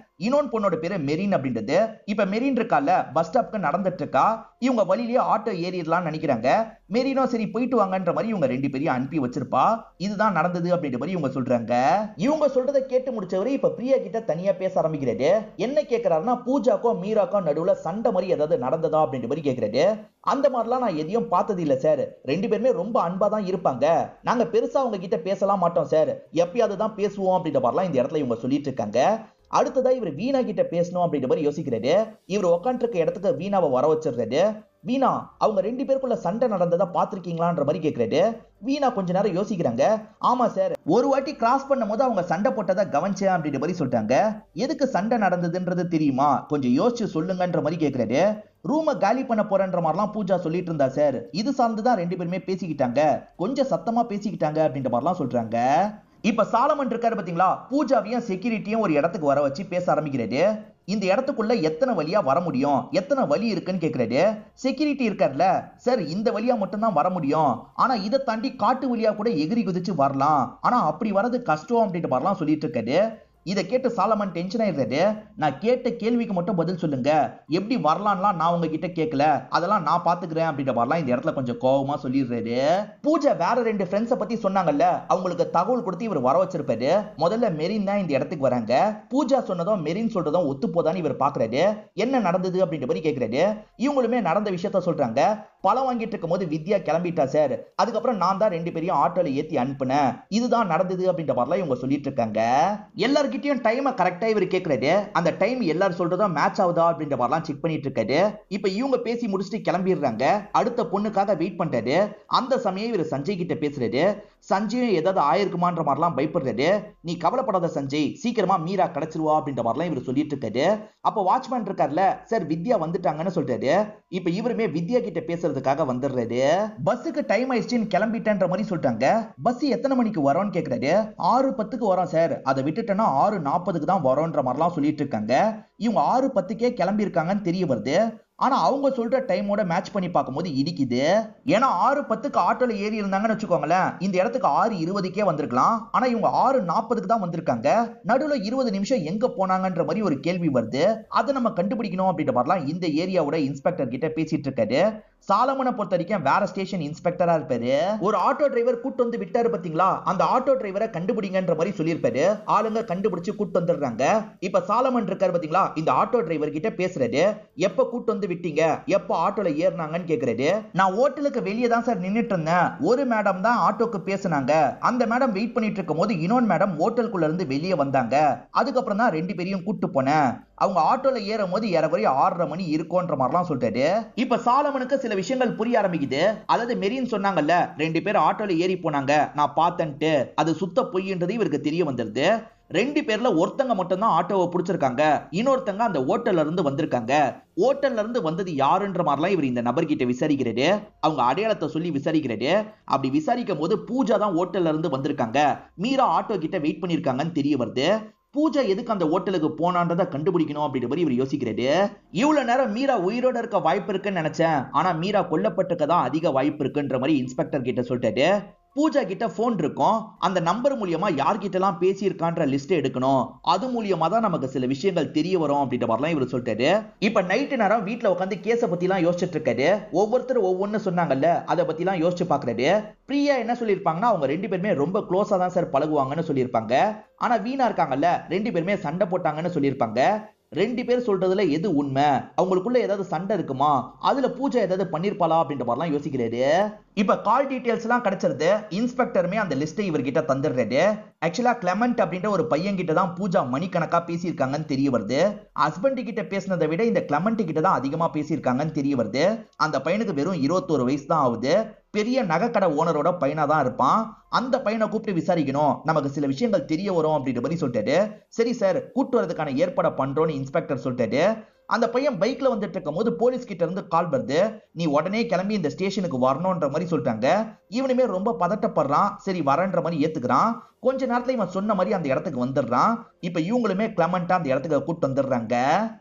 Speaker 1: இன்னொன்னு பொண்ணோட பேரு மெரின் அப்படின்றது. இப்ப மெரின் இருக்கால பஸ் ஸ்டாப்க்கு நடந்துட்டு இருக்கா. இவங்க வழியிலேயே ஆட்டோ ஏறிடலாம்னு நினைக்கிறாங்க. மெரினோ சரி போயிட்டு வாங்கன்ற மாதிரி இவங்க 2 பேரையும் அனுப்பி வச்சிருப்பா. இதுதான் நடந்தது அப்படின்ற மாதிரி இவங்க சொல்றாங்க. இவங்க சொல்றதை கேட்டு முடிச்சவரை இப்ப பிரியா கிட்ட தனியா பேச ஆரம்பிக்கிறாரு. என்ன கேக்குறாருன்னா பூஜாக்கோ மீராக்கோ நடுவுல சண்டை மாதிரி ஏதாவது நடந்ததா அப்படின்ற மாதிரி கேக்குறாரு. அந்த மாதிரிலாம் நான் எதையும் பார்த்தது இல்ல சார், 2 பேருமே ரொம்ப அன்பா தான் இருப்பாங்க, நாங்க பெருசா அவங்க கிட்ட பேசலாம் மாட்டோம் சார், எப்பயாவது தான் பேசுவோம் அப்படின்ற மாதிரிலாம் இந்த இடத்துல இவங்க சொல்லிட்டு இருக்காங்க. அடுத்ததா இவர் வீணா கிட்ட பேசணும் அப்படின்ற மாதிரி யோசிக்கிறாரு. இவர் உட்காந்து இருக்க இடத்துக்கு வீணாவை வர வச்சிடுறாரு. வீணா, அவங்க 2 பேருக்குள்ள சண்டை நடந்ததா பாத்திருக்கீங்களான்ற மாதிரி கேக்குறாரு. வீணா கொஞ்ச நேரம் யோசிக்கிறாங்க. ஆமா சார், ஒரு வாட்டி கிராஸ் பண்ணும் போது அவங்க சண்டை போட்டதை கவனிச்சேன் அப்படின்ற மாதிரி சொல்லிட்டாங்க. எதுக்கு சண்டை நடந்ததுன்றது தெரியுமா, கொஞ்சம் யோசிச்சு சொல்லுங்கன்ற மாதிரி கேக்குறாரு. ரூமை காலி பண்ண போறன்ற மாதிரிலாம் பூஜா சொல்லிட்டு இருந்தா சார், இது சார்ந்துதான் 2 பேருமே பேசிக்கிட்டாங்க, கொஞ்சம் சத்தமா பேசிக்கிட்டாங்க அப்படின்ற மாதிரிலாம் சொல்றாங்க. இப்ப சாலமன் இருக்காரு பாத்தீங்களா, பூஜாவையும் செக்யூரிட்டியும் ஒரு இடத்துக்கு வர வச்சு பேச ஆரம்பிக்கிறாரு. இந்த இடத்துக்குள்ள எத்தனை வழியா வர முடியும், எத்தனை வழி இருக்குன்னு கேக்குறாரு. செக்யூரிட்டி இருக்காருல்ல, சார் இந்த வழியா மட்டும் தான் வர முடியும், ஆனா இதை தாண்டி காட்டு வழியா கூட எகிரி குதிச்சு வரலாம், ஆனா அப்படி வரது கஷ்டம் அப்படின்ற மாதிரிலாம் சொல்லிட்டு இருக்காரு. இதை கேட்டு சாலமன் டென்ஷன் ஆயிடுறாரு. நான் கேட்ட கேள்விக்கு மட்டும் பதில் சொல்லுங்க, எப்படி வரலாம்லாம் நான் உங்ககிட்ட கேட்கல, அதெல்லாம் நான் பாத்துக்கிறேன் அப்படின்ற மாதிரிலாம் இந்த இடத்துல கொஞ்சம் கோவமா சொல்லிடுறாரு. பூஜா வேற 2 ஃப்ரெண்ட்ஸை பத்தி சொன்னாங்கல்ல, அவங்களுக்கு தகவல் கொடுத்து இவர் வர வச்சிருப்பாரு. முதல்ல மெரின் தான் இந்த இடத்துக்கு வராங்க. பூஜா சொன்னதும் மெரின் சொல்றதும் ஒத்து போதான்னு இவர் பாக்குறாரு. என்ன நடந்தது அப்படின்ற மாதிரி கேட்கிறாரு. இவங்களுமே நடந்த விஷயத்த சொல்றாங்க. பழம் வாங்கிட்டு இருக்கும் போது வித்யா கிளம்பிட்டா சார், அதுக்கப்புறம் நான் தான் 2 பேரையும் ஆட்டோல ஏத்தி அனுப்புனேன், இதுதான் நடந்தது அப்படின்ற மாதிரிலாம் இவங்க சொல்லிட்டு இருக்காங்க. எல்லார்கிட்டயும் டைமை கரெக்டா இவர் கேட்கிறாரு. அந்த டைம் எல்லாரும் சொல்றதும் மேட்ச் ஆகுதா அப்படின்ற மாதிரிலாம் செக் பண்ணிட்டு இருக்காரு. இப்ப இவங்க பேசி முடிச்சுட்டு கிளம்பிடுறாங்க. அடுத்த பொண்ணுக்காக வெயிட் பண்றாரு. அந்த சமயம் இவர் சஞ்சய் கிட்ட பேசுறாரு. சஞ்சயும் ஏதாவது ஆயிருக்குமான்ற மாதிரிலாம் பயப்படுறாரு. நீ கவலைப்படாத சஞ்சய், சீக்கிரமா மீரா கிடைச்சிருவா அப்படின்ற மாதிரிலாம் இவர் சொல்லிட்டு இருக்காரு. அப்ப வாட்ச்மேன் இருக்கார்ல, சார் வித்யா வந்துட்டாங்கன்னு சொல்றாரு. இப்ப இவருமே வித்யா கிட்ட பேசுறதுக்காக வந்துடுறாரு. பஸ்ஸுக்கு டைம் ஆயிடுச்சுன்னு கிளம்பிட்டேன்ற மாதிரி சொல்றாங்க. பஸ் எத்தனை மணிக்கு வரோம்னு கேக்குறாரு. 6:10க்கு வரோம் சார், அதை விட்டுட்டேன்னா 6:40க்கு தான் வரோன்ற மாதிரிலாம் சொல்லிட்டு இருக்காங்க. இவங்க 6:10க்கே கிளம்பி இருக்காங்கன்னு தெரிய வருது. ஆனா அவங்க சொல்ற டைமோட மேட்ச் பண்ணி பார்க்கும்போது இடிக்குது. ஏன்னா 6:10க்கு ஆட்டோல ஏறி இருந்தாங்கன்னு வச்சுக்கோங்களேன், இந்த இடத்துக்கு 6:20க்கே வந்திருக்கலாம். ஆனா இவங்க 6:40க்கு தான் வந்திருக்காங்க. நடுவுல 20 நிமிஷம் எங்க போனாங்கன்ற மாதிரி ஒரு கேள்வி வருது. அதை நம்ம கண்டுபிடிக்கணும் அப்படின்ற மாதிரிலாம் இந்த ஏரியாவோட இன்ஸ்பெக்டர் கிட்ட பேசிட்டு இருக்காரு. சாலமனை பொறுத்த வரைக்கும் வேற ஸ்டேஷன் இன்ஸ்பெக்டரா இருப்பாரு. ஒரு ஆட்டோ டிரைவர் கூட்டு வந்து விட்டாரு பாத்தீங்களா, அந்த ஆட்டோ டிரைவரை கண்டுபிடிங்கன்ற மாதிரி சொல்லியிருப்பாரு. ஆளுங்க கண்டுபிடிச்சு கூட்டு வந்துடுறாங்க. இப்ப சாலமன் இருக்காரு பாத்தீங்களா, இந்த ஆட்டோ டிரைவர் கிட்ட பேசுறாரு. எப்ப கூட்டு வந்து விட்டீங்க, எப்ப ஆட்டோல ஏறினாங்கன்னு கேக்குறாரு. நான் ஹோட்டலுக்கு வெளியே தான் சார் நின்னுட்டு இருந்தேன், ஒரு மேடம் தான் ஆட்டோக்கு பேசினாங்க, அந்த மேடம் வெயிட் பண்ணிட்டு இருக்கும் போது இன்னொரு மேடம் ஹோட்டலுக்குள்ள இருந்து வெளியே வந்தாங்க, அதுக்கப்புறம் தான் 2 பேரையும் கூட்டு போனேன், அவங்க ஆட்டோல ஏறும் போது ஏறக்குறைய 6:30 மணி இருக்கும்ன்ற மாதிரிலாம் சொல்றாரு. இப்ப சாலமனுக்கு சில விஷயங்கள் புரிய ஆரம்பிக்குது. அதாவது மெரின் சொன்னாங்கல்ல 2 பேர் ஆட்டோல ஏறி போனாங்க நான் பார்த்தேன்ட்டு, அது சுத்த பொய்ன்றது இவருக்கு தெரிய வந்துருது. 2 பேர்ல ஒருத்தங்க மட்டும் தான் ஆட்டோவை பிடிச்சிருக்காங்க, இன்னொருத்தங்க அந்த ஹோட்டல்ல இருந்து வந்திருக்காங்க. ஹோட்டல்ல இருந்து வந்தது யாருன்ற மாதிரிலாம் இவர் இந்த நபர்கிட்ட விசாரிக்கிறாரு. அவங்க அடையாளத்தை சொல்லி விசாரிக்கிறாரு. அப்படி விசாரிக்கும் போது பூஜா தான் ஹோட்டல்ல இருந்து வந்திருக்காங்க, மீரா ஆட்டோ கிட்ட வெயிட் பண்ணிருக்காங்கன்னு தெரிய வருது. பூஜா எதுக்கு அந்த ஹோட்டலுக்கு போனான்றதை கண்டுபிடிக்கணும் அப்படின்ற மாதிரி இவர் யோசிக்கிறாரு. இவ்வளவு நேரம் மீரா உயிரோட இருக்க வாய்ப்பு இருக்குன்னு நினைச்சேன், ஆனா மீரா கொல்லப்பட்டிருக்க தான் அதிக வாய்ப்பு இருக்குன்ற மாதிரி இன்ஸ்பெக்டர் கிட்ட சொல்லிட்டாரு. பூஜா கிட்ட போன் இருக்கும். அந்த நம்பர் மூலியமா யார்கிட்ட எல்லாம் பேசியிருக்கான்ற லிஸ்ட் எடுக்கணும். அது மூலியமா தான் நமக்கு சில விஷயங்கள் தெரிய வரும் அப்படின்ற மாதிரிலாம் இவர் சொல்லிட்டாரு. இப்ப நைட்டு நேரம் வீட்டுல உட்காந்து கேஸ பத்தி எல்லாம் யோசிச்சுட்டு இருக்காரு. ஒவ்வொருத்தர் ஒவ்வொன்னு சொன்னாங்கல்ல, அதை பத்தி எல்லாம் யோசிச்சு பாக்குறாரு. பிரியா என்ன சொல்லியிருப்பாங்கன்னா, அவங்க ரெண்டு பேருமே ரொம்ப க்ளோஸா தான் சார் பழகுவாங்கன்னு சொல்லியிருப்பாங்க. ஆனா வீணா இருக்காங்கல்ல, ரெண்டு பேருமே சண்டை போட்டாங்கன்னு சொல்லியிருப்பாங்க. ரெண்டு பேர் சொல்றதுல எது உண்மை, அவங்களுக்குள்ள ஏதாவது சண்டை இருக்குமா, அதுல பூஜா ஏதாவது பண்ணிருப்பாளா அப்படின்ற மாதிரிலாம் யோசிக்கிறாரு. இப்ப கால் டீடைல்ஸ் எல்லாம் கிடைச்சிருது. இன்ஸ்பெக்டருமே அந்த லிஸ்ட்டை இவர்கிட்ட தந்துடுறாரு. ஆக்சுவலா கிளமெண்ட் அப்படின்ற ஒரு பையன் கிட்ட தான் பூஜா மணிக்கணக்கா பேசியிருக்காங்கன்னு தெரிய வருது. ஹஸ்பண்ட் கிட்ட பேசினதை விட இந்த கிளமெண்ட் கிட்ட தான் அதிகமா பேசியிருக்காங்கன்னு தெரிய வருது. அந்த பையனுக்கு வெறும் 21 வயசு தான் ஆகுது. பெரிய நகைக்கடை ஓனரோட பையனா தான் இருப்பான். அந்த பையனை கூப்பிட்டு விசாரிக்கணும், நமக்கு சில விஷயங்கள் தெரிய வரும் அப்படின்ற மாதிரி சொல்லிட்டாரு. சரி சார், கூட்டு வரதுக்கான ஏற்பாடு பண்றோம்னு இன்ஸ்பெக்டர் சொல்லிட்டாரு. அந்த பையன் பைக்ல வந்துட்டு இருக்கும் போது போலீஸ் கிட்ட இருந்து கால் வருது. நீ உடனே கிளம்பி இந்த ஸ்டேஷனுக்கு வரணும்ன்ற மாதிரி சொல்லிட்டாங்க. இவனுமே ரொம்ப பதட்டப்படுறான். சரி வரன்ற மாதிரி ஏத்துக்கிறான். கொஞ்ச நேரத்துல இவன் சொன்ன மாதிரி அந்த இடத்துக்கு வந்துடுறான். இப்ப இவங்களுமே கிளமெண்ட் அந்த இடத்துக்கு கூட்டு வந்துடுறாங்க.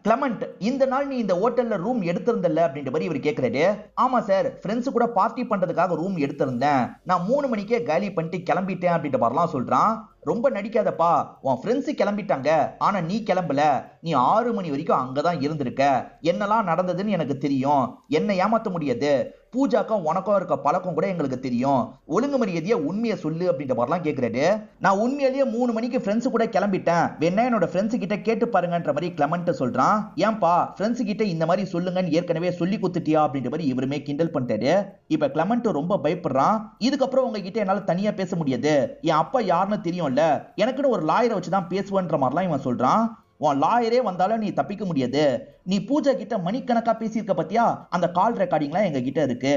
Speaker 1: கிளமெண்ட், இந்த நாள் நீ இந்த ஹோட்டல்ல ரூம் எடுத்திருந்தல அப்படின்ற மாதிரி இவர் கேட்கிறாரு. ஆமா சார், ஃப்ரெண்ட்ஸ் கூட பார்ட்டி பண்றதுக்காக ரூம் எடுத்திருந்தேன். நான் 3 மணிக்கே காலி பண்ணிட்டு கிளம்பிட்டேன் அப்படின்ற மாதிரிலாம் சொல்றான். ரொம்ப நடிக்காதப்பா, உன் ஃப்ரெண்ட்ஸ் கிளம்பிட்டாங்க, ஆனா நீ கிளம்பல. நீ 6 மணி வரைக்கும் அங்கதான் இருந்திருக்க. என்னெல்லாம் நடந்ததுன்னு எனக்கு தெரியும். என்ன ஏமாத்த முடியாது. பூஜாக்கும் உனக்கும் இருக்க பழக்கம் கூட எங்களுக்கு தெரியும். ஒழுங்கு மரியாதையா உண்மையை சொல்லு அப்படின்ற மாதிரிலாம் கேட்கிறாரு. நான் உண்மையிலேயே 3 மணிக்கு ஃப்ரெண்ட்ஸ் கூட கிளம்பிட்டேன். வேணா என்னோட ஃப்ரெண்ட்ஸ் கிட்ட கேட்டு பாருங்கன்ற மாதிரி கிளமெண்ட் சொல்றான். ஏன்பா ஃப்ரெண்ட்ஸ் கிட்ட இந்த மாதிரி சொல்லுங்கன்னு ஏற்கனவே சொல்லி கொடுத்துட்டியா அப்படின்ற மாதிரி இவருமே கிண்டல் பண்ணிட்டாரு. இப்ப கிளமெண்ட் ரொம்ப பயப்படுறான். இதுக்கப்புறம் உங்ககிட்ட என்னால தனியா பேச முடியாது. என் அப்பா யாருன்னு தெரியும்ல, எனக்குன்னு ஒரு லாயரை வச்சுதான் பேசுவேன்ற மாதிரிலாம் இவன் சொல்றான். உன் லாயரே வந்தாலும் நீ தப்பிக்க முடியாது. நீ பூஜா கிட்ட மணிக்கணக்கா பேசியிருக்க பத்தியா, அந்த கால் ரெக்கார்டிங்லாம் எங்க கிட்ட இருக்கு.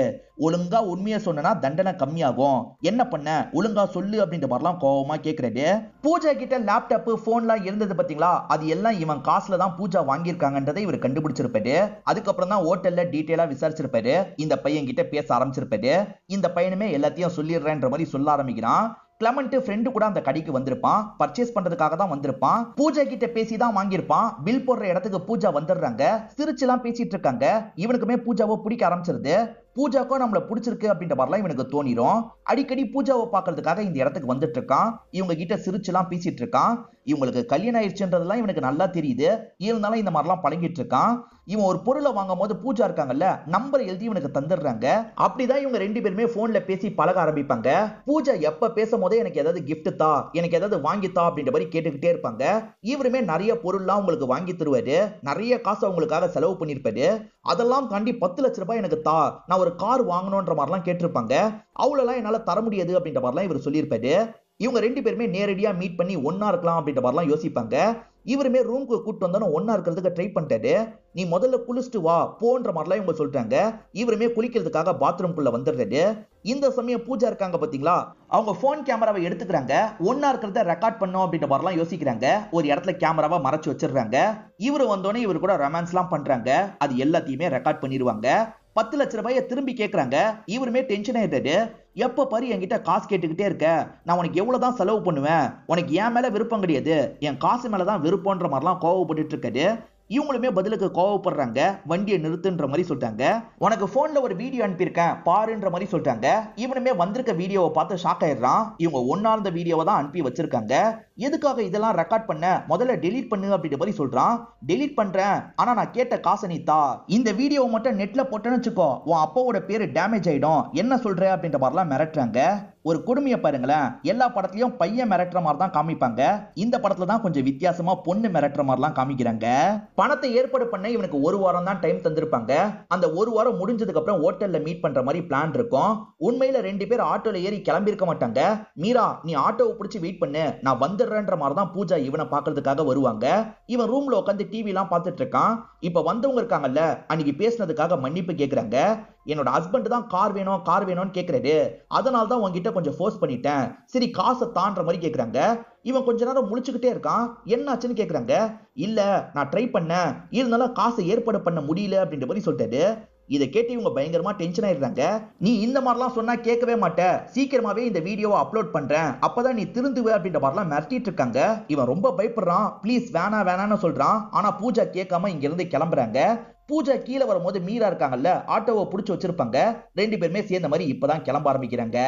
Speaker 1: ஒழுங்கா உண்மையை சொன்னா தண்டனை கம்மியாகும். என்ன பண்ண, ஒழுங்கா சொல்லு அப்படின்ற மாதிரிலாம் கோவமா கேட்கறது. பூஜா கிட்ட லேப்டாப் போன்லாம் இருந்தது பாத்தீங்களா, அது எல்லாம் இவன் காசுல தான் பூஜா வாங்கியிருக்காங்கன்றதை இவர் கண்டுபிடிச்சிருப்பாரு. அதுக்கப்புறம் தான் ஹோட்டல்ல டீட்டெயிலா விசாரிச்சிருப்பாரு. இந்த பையன் கிட்ட பேச ஆரம்பிச்சிருப்பாரு. இந்த பையனுமே எல்லாத்தையும் சொல்லிடுறேன்ற மாதிரி சொல்ல ஆரம்பிக்கிறான். கிளமெண்ட் ஃப்ரெண்டு கூட அந்த கடைக்கு வந்திருப்பான். பர்ச்சேஸ் பண்றதுக்காக தான் வந்திருப்பான். பூஜா கிட்ட பேசி தான் வாங்கியிருப்பான். பில் போடுற இடத்துக்கு பூஜா வந்துடுறாங்க. சிரிச்சுலாம் பேசிட்டு இருக்காங்க. இவனுக்குமே பூஜாவை பிடிக்க ஆரம்பிச்சிருது. பூஜாக்கும் நம்மள பிடிச்சிருக்கு அப்படின்ற மாதிரிலாம் இவனுக்கு தோணிரும். அடிக்கடி பூஜாவை பாக்குறதுக்காக இந்த இடத்துக்கு வந்துட்டு இருக்கான். இவங்க கிட்ட சிரிச்சுலாம் பேசிட்டு இருக்கான். இவங்களுக்கு கல்யாணம் ஆயிடுச்சுன்றதெல்லாம் இவனுக்கு நல்லா தெரியுது. இருந்தாலும் இந்த மாதிரிலாம் பழகிட்டு இருக்கான். இவன் ஒரு பொருளை வாங்கும் போது பூஜா இருக்காங்கல்ல, நம்பர் எழுதி இவனுக்கு தந்துடுறாங்க. அப்படிதான் இவங்க ரெண்டு பேருமே போன்ல பேசி பழக ஆரம்பிப்பாங்க. பூஜா எப்ப பேசும் போதே எனக்கு ஏதாவது கிஃப்ட் தா, எனக்கு ஏதாவது வாங்கித்தா அப்படின்ற மாதிரி கேட்டுக்கிட்டே இருப்பாங்க. இவருமே நிறைய பொருள்லாம் உங்களுக்கு வாங்கி தருவாரு. நிறைய காசு அவங்களுக்காக செலவு பண்ணிருப்பாரு. அதெல்லாம் தாண்டி 10 லட்ச ரூபாய் எனக்கு தா, நான் ஒரு கார் வாங்கணும்ன்ற மாதிரிலாம் கேட்டிருப்பாங்க. அவ்வளவுலாம் என்னால தர முடியாது அப்படின்ற மாதிரிலாம் இவர் சொல்லியிருப்பாரு. இவங்க ரெண்டு பேருமே நேரடியா மீட் பண்ணி ஒன்னா இருக்கலாம் அப்படின்ற மாதிரிலாம் யோசிப்பாங்க. இவருமே ரூம்க்கு கூட்டு வந்தாலும் ஒன்னா இருக்கிறதுக்கு ட்ரை பண்ணிட்டாரு. நீ முதல்ல குளிச்சுட்டு வா போன்ற மாதிரிலாம் இவங்க சொல்றாங்க. இவருமே குளிக்கிறதுக்காக பாத்ரூம்குள்ள வந்துடுறாரு. இந்த சமயம் பூஜா இருக்காங்க பாத்தீங்களா, அவங்க போன் கேமராவை எடுத்துக்கிறாங்க. ஒன்னா இருக்கிறத ரெக்கார்ட் பண்ணும் அப்படின்ற மாதிரிலாம் யோசிக்கிறாங்க. ஒரு இடத்துல கேமராவை மறைச்சு வச்சிடுறாங்க. இவரு வந்தோடனே இவரு கூட ரொமான்ஸ் எல்லாம் பண்றாங்க. அது எல்லாத்தையுமே ரெக்கார்ட் பண்ணிடுவாங்க. 10 லட்ச ரூபாயை திரும்பி கேட்கறாங்க. இவருமே டென்ஷன் ஆயிட்டாரு. எப்ப பாரு என்கிட்ட காசு கேட்டுக்கிட்டே இருக்க, நான் உனக்கு எவ்வளவுதான் செலவு பண்ணுவேன், உனக்கு என் மேல விருப்பம் கிடையாது, என் காசு மேலதான் விருப்பம்ன்ற மாதிரிலாம் கோவப்பட்டு இருக்காரு. இவங்களுமே பதிலுக்கு கோவப்படுறாங்க. வண்டியை நிறுத்துன்ற மாதிரி சொல்லிட்டாங்க. உனக்கு போன்ல ஒரு வீடியோ அனுப்பியிருக்கேன் பாருன்ற மாதிரி சொல்லிட்டாங்க. இவனுமே வந்திருக்க வீடியோவை பார்த்து ஷாக் ஆயிடுறான். இவங்க ஒன்னா இருந்த வீடியோவை தான் அனுப்பி வச்சிருக்காங்க. எதுக்காக இதெல்லாம் ரெக்கார்ட் பண்ண, முதல்ல டெலீட் பண்ணு அப்படின்ற மாதிரி சொல்றான். டெலீட் பண்றேன், ஆனா நான் கேட்ட காசை நீ தா. இந்த வீடியோவை மட்டும் நெட்ல போட்டேன்னு வச்சுக்கோ, உன் அப்பாவோட பேரு டேமேஜ் ஆயிடும், என்ன சொல்ற அப்படின்ற மாதிரிலாம் மிரட்டுறாங்க. ஒரு கொடுமையை பாருங்களேன், எல்லா படத்துலயும் பையன் மிரட்டுற மாதிரி தான் காமிப்பாங்க. இந்த படத்துல தான் கொஞ்சம் வித்தியாசமா பொண்ணு மிரட்டுற மாதிரிலாம் காமிக்கிறாங்க. பணத்தை ஏற்பாடு பண்ண இவனுக்கு 1 வாரம் தான் டைம் தந்திருப்பாங்க. அந்த 1 வாரம் முடிஞ்சதுக்கு அப்புறம் ஹோட்டல்ல மீட் பண்ற மாதிரி பிளான் இருக்கும். உண்மையில 2 பேர் ஆட்டோல ஏறி கிளம்பி இருக்க மாட்டாங்க. மீரா நீ ஆட்டோவை பிடிச்சி வெயிட் பண்ணு, நான் வந்துடுறேன்ற மாதிரி தான் பூஜா இவனை பாக்குறதுக்காக வருவாங்க. இவன் ரூம்ல உட்காந்து டிவி எல்லாம் பார்த்துட்டு இருக்கான். இப்ப வந்தவங்க இருக்காங்கல்ல, அன்னைக்கு பேசினதுக்காக மன்னிப்பு கேக்குறாங்க. என்னோட ஹஸ்பண்ட் தான் கார் வேணும்னு கேக்குறாரு, அதனால தான் உங்ககிட்ட கொஞ்சம் ஃபோர்ஸ் பண்ணிட்டேன், சரி காசை தான்ற மாதிரி கேக்குறாங்க. இவன் கொஞ்ச நேரம் முழிச்சுக்கிட்டே இருக்கான். என்னாச்சுன்னு கேக்குறாங்க. இல்ல நான் ட்ரை பண்ணேன், இருந்தாலும் காசை ஏற்பாடு பண்ண முடியல அப்படின்ற மாதிரி சொல்லிட்டாரு. இதை கேட்டு இவங்க பயங்கரமா டென்ஷன் ஆயிடுறாங்க. நீ இந்த மாதிரிலாம் சொன்னா கேட்கவே மாட்ட, சீக்கிரமாவே இந்த வீடியோவை அப்லோட் பண்றேன், அப்பதான் நீ திருந்துவே அப்படின்ற மாதிரிலாம் மிரட்டிட்டு இருக்காங்க. இவன் ரொம்ப பயப்படுறான். ப்ளீஸ் வேணான்னு சொல்றான். ஆனா பூஜா கேட்காம இங்க இருந்து கிளம்புறாங்க. பூஜா கீழே வரும்போது மீரா இருக்காங்கல்ல ஆட்டோவை புடிச்சு வச்சிருப்பாங்க. ரெண்டு பேருமே சேர்ந்த மாதிரி இப்பதான் கிளம்ப ஆரம்பிக்கிறாங்க.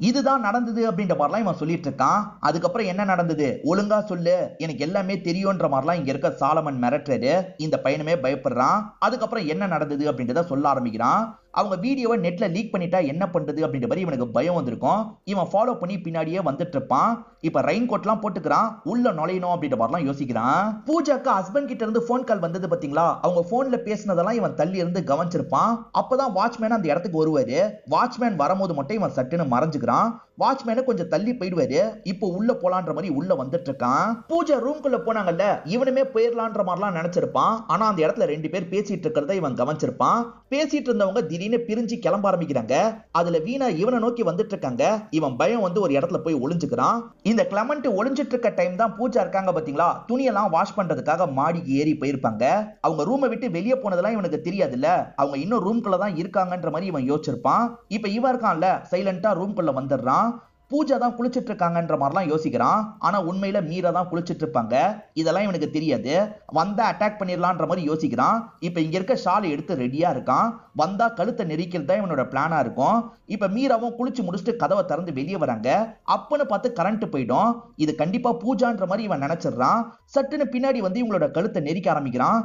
Speaker 1: இதுதான் நடந்தது அப்படின்ற மாதிரிலாம் இவன் சொல்லிட்டு இருக்கான். அதுக்கப்புறம் என்ன நடந்தது ஒழுங்கா சொல்லு, எனக்கு எல்லாமே தெரியும்ன்ற மாதிரிலாம் இங்க இருக்க சாலமன் மிரட்டுறாரு. இந்த பையனுமே பயப்படுறான். அதுக்கப்புறம் என்ன நடந்தது அப்படின்றத சொல்ல ஆரம்பிக்கிறான். அவங்க வீடியோவை நெட்ல லீக் பண்ணிட்டா என்ன பண்றது அப்படின்ற மாதிரி இவனுக்கு பயம் வந்திருக்கும். இவன் ஃபாலோ பண்ணி பின்னாடியே வந்துட்டு இருப்பான். இப்ப ரெயின் கோட்லாம் போட்டுக்கிறான். உள்ள நுழையணும் அப்படின்ற மாதிரிலாம் யோசிக்கிறான். பூஜாக்கு ஹஸ்பண்ட் கிட்ட இருந்து போன் கால் வந்தது பாத்தீங்களா, அவங்க போன்ல பேசினதெல்லாம் இவன் தள்ளி இருந்து கவனிச்சிருப்பான். அப்பதான் வாட்ச்மேன் அந்த இடத்துக்கு வருவாரு. வாட்ச்மேன் வரும்போது மட்டும் இவன் சட்டுன்னு மறைஞ்சுக்கிறான். வாட்ச்மேன் கொஞ்சம் தள்ளி போயிடுவாரு. இப்போ உள்ள போலான்ற மாதிரி உள்ள வந்துட்டு இருக்கான். பூஜா ரூம்குள்ள போனாங்கல்ல, இவனுமே போயிடலான்ற மாதிரிலாம் நினைச்சிருப்பான். ஆனா அந்த இடத்துல ரெண்டு பேர் பேசிட்டு இருக்கிறத இவன் கவனிச்சிருப்பான். பேசிட்டு இருந்தவங்க திடீர்னு பிரிஞ்சு கிளம்ப ஆரம்பிக்கிறாங்க. அதுல வீணா இவனை நோக்கி வந்துட்டு இருக்காங்க. இவன் பயம் வந்து ஒரு இடத்துல போய் ஒளிஞ்சுக்கிறான். இந்த கிளமண்ட் ஒளிஞ்சிட்டு இருக்க டைம் தான் பூஜா இருக்காங்க பாத்தீங்களா, துணியெல்லாம் வாஷ் பண்றதுக்காக மாடிக்கு ஏறி போயிருப்பாங்க. அவங்க ரூமை விட்டு வெளியே போனதெல்லாம் இவனுக்கு தெரியாதுல்ல, அவங்க இன்னும் ரூம்குள்ள தான் இருக்காங்கன்ற மாதிரி இவன் யோசிச்சிருப்பான். இப்ப இவன் இருக்கான்ல சைலண்டா ரூம்குள்ள வந்துடுறான். பூஜா தான் குளிச்சிட்டு இருக்காங்கன்ற மாதிரிலாம் யோசிக்கிறான். ஆனா உண்மையில மீரா தான் குளிச்சிட்டு இருப்பாங்க. இதெல்லாம் இவனுக்கு தெரியாது. வந்தா அட்டாக் பண்ணிடலான்ற மாதிரி யோசிக்கிறான். இப்ப இங்க இருக்க ஷாலை எடுத்து ரெடியா இருக்கான். வந்தா கழுத்தை நெரிக்கிறது தான் இவனோட பிளானா இருக்கும். இப்ப மீராவும் குளிச்சு முடிச்சுட்டு கதவை திறந்து வெளியே வராங்க. அப்பன்னு பார்த்து கரண்ட் போயிடும். இது கண்டிப்பா பூஜான்ற மாதிரி இவன் நினைச்சிடறான். சட்டுன்னு பின்னாடி வந்து இவங்களோட கழுத்தை நெரிக்க ஆரம்பிக்கிறான்.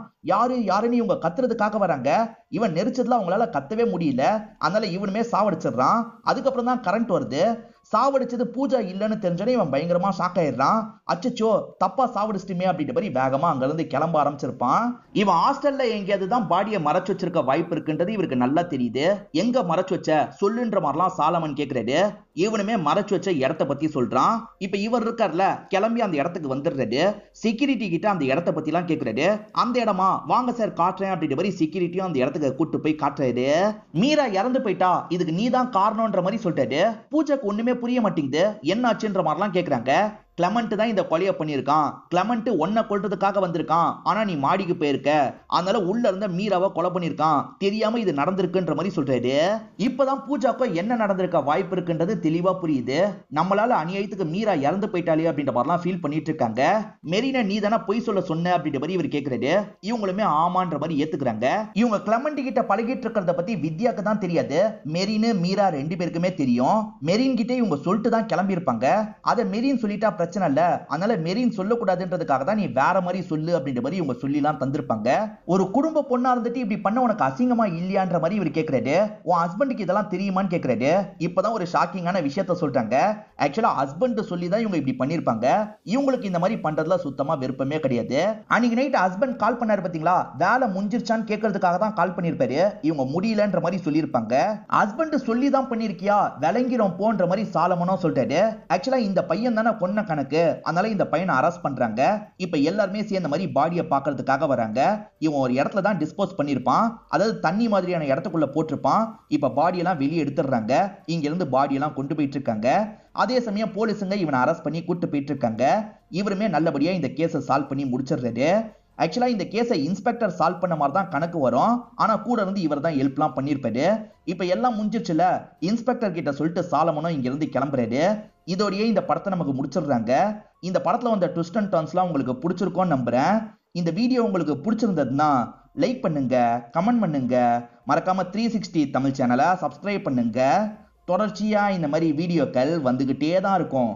Speaker 1: யாருன்னு இவங்க கத்துறதுக்காக வராங்க. இவன் நெரிச்சதுல அவங்களால கத்தவே முடியல. அதனால இவனுமே சாவடிச்சிடறான். அதுக்கப்புறம் தான் கரண்ட் வருது. சாவடிச்சது பூஜா இல்லைன்னு தெரிஞ்சோடனே இவன் பயங்கரமா ஷாக் ஆயிடுறான். அச்சச்சோ தப்பா சாவடிச்சிட்டுமே அப்படின்ற மாதிரி வேகமா அங்க இருந்து கிளம்ப ஆரம்பிச்சிருப்பான். இவன் ஹாஸ்டல்ல எங்கேயாவது தான் பாடியை மறைச்சு வச்சிருக்க வாய்ப்பு இருக்குன்றது இவருக்கு நல்லா தெரியுது. எங்க மறைச்சு வச்ச சொல்லுன்ற மாதிரிலாம் சாலமன் கேக்குறாரு. இவனுமே மறைச்சு வச்ச இடத்த பத்தி சொல்றான். இப்ப இவர் இருக்கார்ல கிளம்பி அந்த இடத்துக்கு வந்துடுறாரு. செக்யூரிட்டி கிட்ட அந்த இடத்த பத்தி எல்லாம் கேக்குறாரு. அந்த இடமா வாங்க சார் காட்டுறேன் அப்படின்ற மாதிரி செக்யூரிட்டியும் அந்த இடத்துக்கு கூட்டு போய் காட்டுறாரு. மீரா இறந்து போயிட்டா இதுக்கு நீ தான் காரணம்ன்ற மாதிரி சொல்லிட்டாரு. பூஜாக்கு ஒண்ணுமே புரிய மாட்டேங்குது. என்ன ஆச்சுன்ற மாதிரிலாம் கேக்குறாங்க. கிளமண்ட் தான் இந்த கொலையை பண்ணியிருக்கான். கிளமண்ட் ஒன்ன கொல்றதுக்காக வந்திருக்கான். ஆனா நீ மாடிக்கு போயிருக்க, அதனால உள்ள இருந்த மீராவை கொலை பண்ணிருக்கான். தெரியாம இது நடந்திருக்குன்ற மாதிரி சொல்றாரு. இப்பதான் பூஜாக்கோ என்ன நடந்திருக்க வாய்ப்பு இருக்குன்றது தெளிவா புரியுது. நம்மளால அநியாயத்துக்கு மீரா இறந்து போயிட்டாலே அப்படின்ற மாதிரிலாம் ஃபீல் பண்ணிட்டு இருக்காங்க. மெரினா நீ தானே பொய் சொல்ல சொன்ன அப்படின்ற மாதிரி இவர் கேட்கிறாரு. இவங்களுமே ஆமான்ற மாதிரி ஏத்துக்கிறாங்க. இவங்க கிளமண்ட் கிட்ட பழகிட்டு இருக்கிறத பத்தி வித்யாக்கு தான் தெரியாது. மெரின் மீரா ரெண்டு பேருக்குமே தெரியும். மெரின் கிட்ட இவங்க சொல்லிட்டு தான் கிளம்பி இருப்பாங்க. அதை மெரின் சொல்லிட்டா பிரச்சனை இல்ல, அதனால மெரின் சொல்லக்கூடாதுன்றதுக்காக தான் நீ வேற மாதிரி சொல்லு அப்படின்ற மாதிரி இவங்க சொல்லிலாம் தந்திருப்பாங்க. ஒரு குடும்ப பொண்ணா இருந்துட்டு இப்படி பண்ண உனக்கு அசிங்கமா இல்லையான்ற மாதிரி இவர் கேட்கிறாரு. உன் ஹஸ்பண்டுக்கு இதெல்லாம் தெரியுமான்னு கேட்கிறாரு. இப்பதான் ஒரு ஷாக்கிங்கான விஷயத்த சொல்றாங்க. ஆக்சுவலா ஹஸ்பண்ட் சொல்லி தான் இவங்க இப்படி பண்ணிருப்பாங்க. இவங்களுக்கு இந்த மாதிரி பண்றதுல சுத்தமா விருப்பமே கிடையாது. அன்னைக்கு நைட் ஹஸ்பண்ட் கால் பண்ணாரு பாத்தீங்களா, வேலை முடிஞ்சிருச்சான்னு கேட்கறதுக்காக தான் கால் பண்ணிருப்பாரு. இவங்க முடியலன்ற மாதிரி சொல்லியிருப்பாங்க. ஹஸ்பண்ட் சொல்லி தான் பண்ணிருக்கியா, விளங்கிறோம் போன்ற மாதிரி சாலமனும் சொல்றாரு. ஆக்சுவலா இந்த பையன் தானே கொன்ன கணக்கு, அதனால இந்த பையனை அரெஸ்ட் பண்றாங்க. இப்ப எல்லாருமே சேர்ந்த மாதிரி பாடியை பார்க்கிறதுக்காக வராங்க. இவன் ஒரு இடத்துல தான் டிஸ்போஸ் பண்ணிருப்பான், அதாவது தண்ணி மாதிரியான இடத்துக்குள்ள போட்டிருப்பான். இப்ப பாடியெல்லாம் வெளியே எடுத்துடுறாங்க. இங்க இருந்து பாடியெல்லாம் கொண்டு போயிட்டு இருக்காங்க. அதே சமயம் போலீஸுங்க இவனை அரெஸ்ட் பண்ணி கூட்டு போயிட்டு இருக்காங்க. இவருமே நல்லபடியா இந்த கேஸை சால்வ் பண்ணி முடிச்சிடுறாரு. ஆக்சுவலா இந்த கேஸை இன்ஸ்பெக்டர் சால்வ் பண்ண மாதிரி தான் கணக்கு வரும். ஆனா கூட இருந்து இவர் தான் ஹெல்ப்லாம் பண்ணிருப்பாரு. இப்ப எல்லாம் முடிஞ்சிருச்சுல, இன்ஸ்பெக்டர் கிட்ட சொல்லிட்டு சாலமனும் இங்க இருந்து கிளம்புறாரு. இதோடயே இந்த படத்தை நமக்கு முடிச்சிடுறாங்க. இந்த படத்துல வந்த ட்விஸ்ட் அண்ட் டர்ன்ஸ்லாம் உங்களுக்கு பிடிச்சிருக்கும்னு நம்புறேன். இந்த வீடியோ உங்களுக்கு பிடிச்சிருந்ததுன்னா லைக் பண்ணுங்க, கமெண்ட் பண்ணுங்க, மறக்காம 360 தமிழ் சேனலை சப்ஸ்கிரைப் பண்ணுங்க. தொடர்ச்சியா இந்த மாதிரி வீடியோக்கள் வந்துகிட்டே தான் இருக்கும்.